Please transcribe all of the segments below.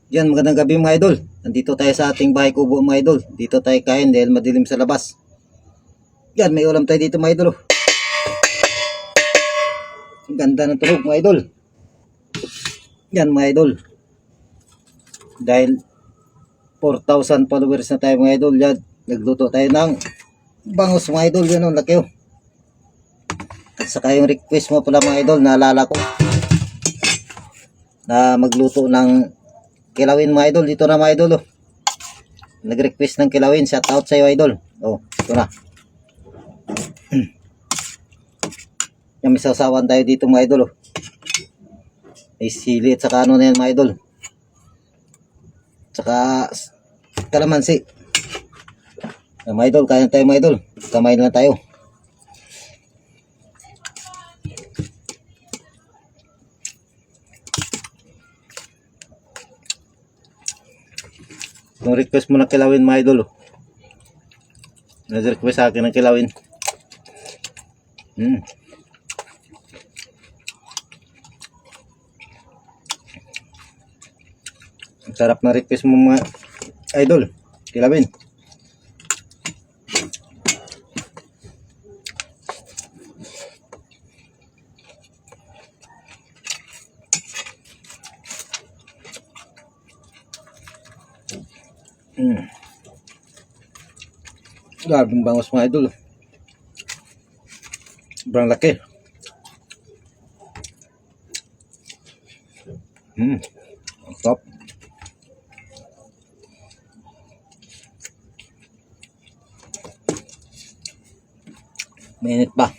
Yan, magandang gabi mga idol. Nandito tayo sa ating bahay kubo mga idol. Dito tayo kain dahil madilim sa labas. Yan, may ulam tayo dito mga idol. Ang ganda ng tulog mga idol. Yan mga idol. Dahil 4,000 followers na tayo mga idol. Yan, nagluto tayo ng bangus mga idol. Yan o, laki o. At saka yung request mo pala mga idol, naalala ko na magluto ng kilawin mga idol. Dito na mga idol oh. Nag-request ng kilawin. Shout out sa iyo idol. Oh, ito na. Yan, may sasawan tayo dito mga idol oh. May sili at saka ano na yan mga idol. Saka kalamansi. Yan, mga idol, kaya tayo mga idol. Kamay na tayo. Yung request mo ng kilawin mga idol oh. Nag-request sa akin ng kilawin. Ang sarap na request mo mga idol. Kilawin. Garbing bangus mga idol. Sobrang laki. Ang top. Mainit pa.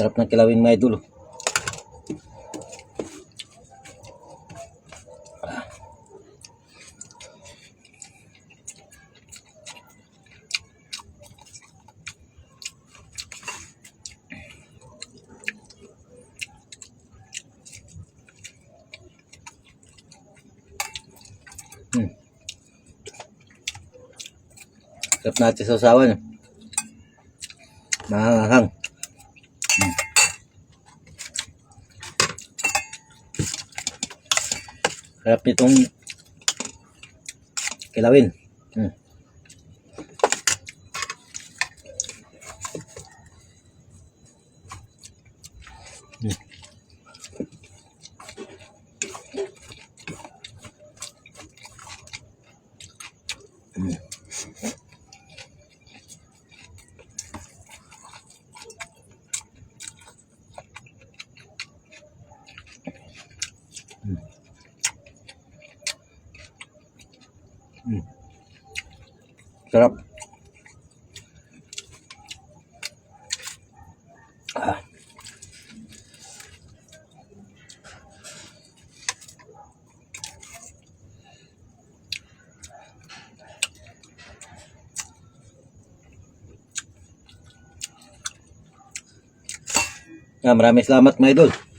Sarap ng kilawin mga idol. Sarap natin sa usawan. Mahanghang. Sarap nitong kilawin. Sarap. Maraming salamat mga idol.